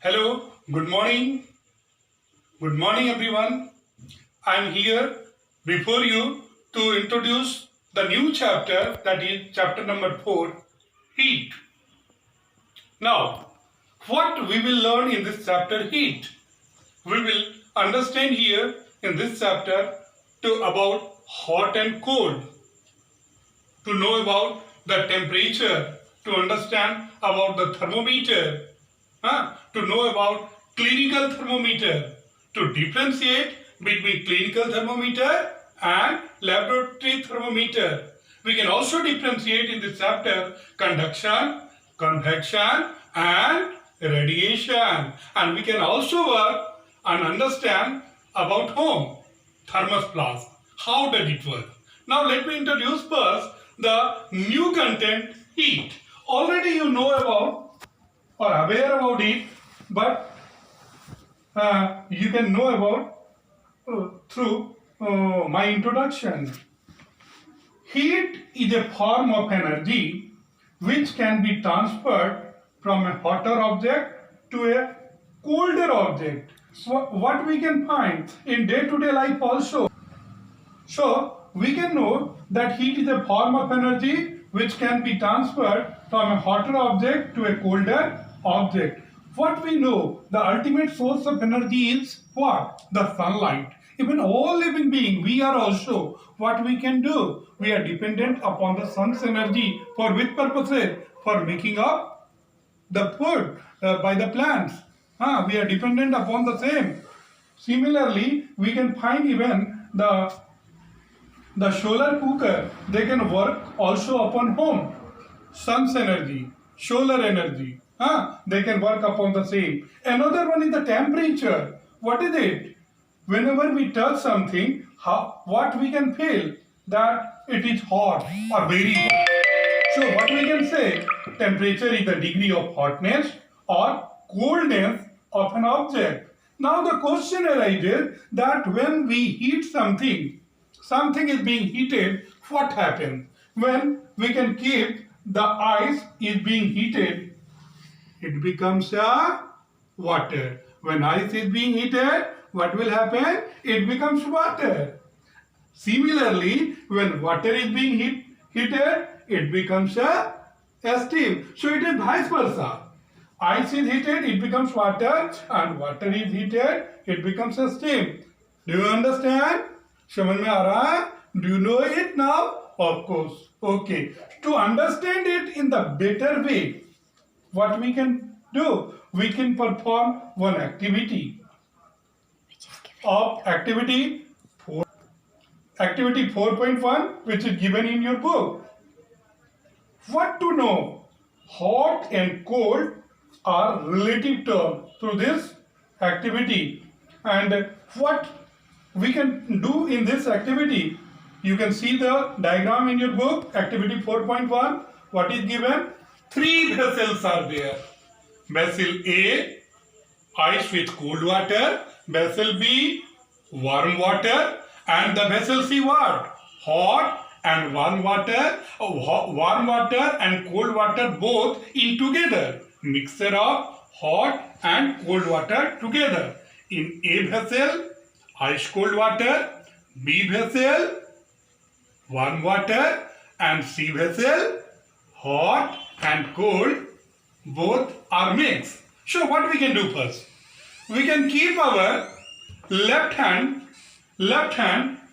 Hello, good morning. Good morning, everyone. I'm here before you to introduce the new chapter, that is chapter number 4, heat. Now, what we will learn in this chapter, heat? We will understand here in this chapter about hot and cold, to know about the temperature, to understand about the thermometer, to know about clinical thermometer, to differentiate between clinical thermometer and laboratory thermometer. We can also differentiate in this chapter conduction, convection and radiation. And we can also work and understand about home, thermos flask. How does it work? Now let me introduce first the new content, heat. Already you know about or aware about it, but you can know about through my introduction. Heat is a form of energy which can be transferred from a hotter object to a colder object. So what we can find in day-to-day life also. So we can know that heat is a form of energy which can be transferred from a hotter object to a colder object. What we know, the ultimate source of energy is what? The sunlight. Even all living beings, we are also, what we can do? We are dependent upon the sun's energy. For which purposes? For making up the food by the plants. We are dependent upon the same. Similarly, we can find even the solar cooker, they can work also upon home. Sun's energy, solar energy, they can work upon the same. Another one is the temperature. What is it? Whenever we touch something, what we can feel? That it is hot or very hot. So what we can say? Temperature is the degree of hotness or coldness of an object. Now the question arises that when we heat something, something is being heated, what happens? When we can keep the ice is being heated, it becomes a water. When ice is being heated, what will happen? It becomes water. Similarly, when water is being heated, it becomes a steam. So it is vice versa. Ice is heated, it becomes water, and water is heated, it becomes a steam. Do you understand? समझ में आ रहा है? Do you know it now? Of course. Okay. To understand it in the better way, what we can do? We can perform one activity of activity 4.1, which is given in your book. What to know? Hot and cold are relative terms through this activity. And what we can do in this activity, you can see the diagram in your book, activity 4.1. What is given? 3 vessels are there. Vessel A, ice with cold water. Vessel B, warm water. And the vessel C, what? Hot and warm water. Warm water and cold water both in together. Mixture of hot and cold water together. In A vessel, ice cold water, B vessel, warm water, and C vessel, hot and cold, both are mixed. So what we can do first? We can keep our left hand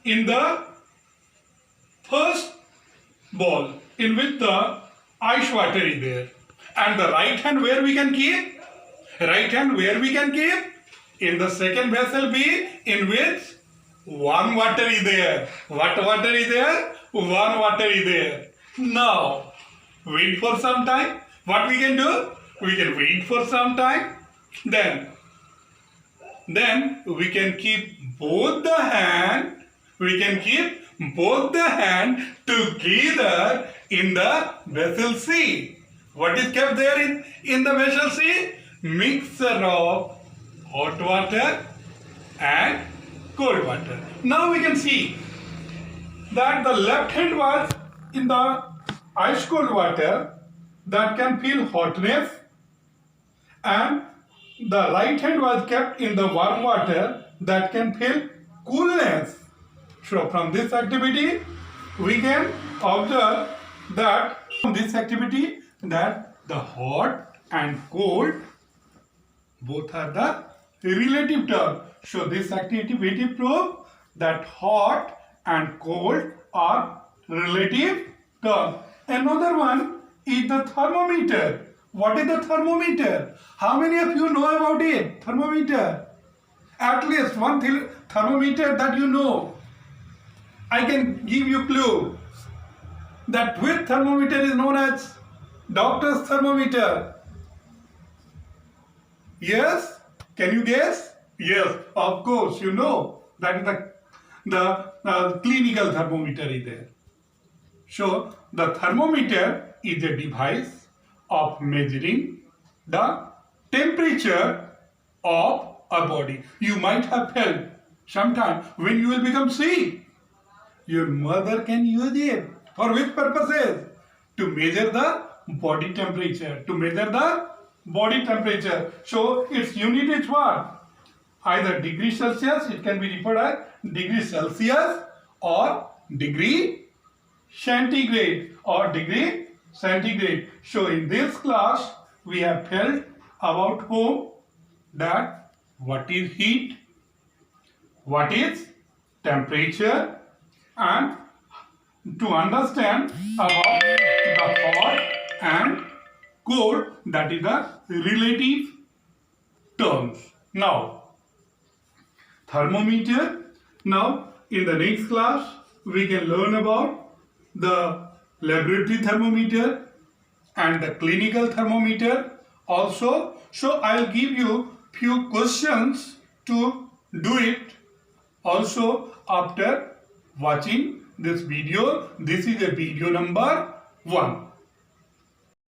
in the first bowl in which the ice water is there. And the right hand where we can keep? Right hand where we can keep? In the second vessel B, in which warm water is there. What water is there? Warm water is there. Now, wait for some time. What we can do? We can wait for some time. Then we can keep both the hand. We can keep both the hand together in the vessel C. What is kept there in the vessel C? Mixture of hot water and cold water. Now we can see that the left hand was in the ice cold water that can feel hotness, and the right hand was kept in the warm water that can feel coolness. So from this activity, we can observe that from this activity that the hot and cold both are the relative term. So this activity proves that hot and cold are relative term. Another one is the thermometer. What is the thermometer? How many of you know about it? Thermometer. At least one thermometer that you know. I can give you clue that which thermometer is known as doctor's thermometer. Yes? Can you guess? Yes, of course, you know that is the clinical thermometer is there. So the thermometer is a device of measuring the temperature of a body. You might have felt sometime when you will become sick, your mother can use it. For which purposes? To measure the body temperature. To measure the body temperature. So its unit is what? Either degree Celsius, it can be referred as degree Celsius or degree centigrade or degree centigrade. So in this class, we have felt about home that what is heat, what is temperature, and to understand about the hot and cold, that is the relative terms. Now, thermometer. Now, in the next class, we can learn about the laboratory thermometer and the clinical thermometer also. So, I'll give you few questions to do it also after watching this video. This is a video number 1.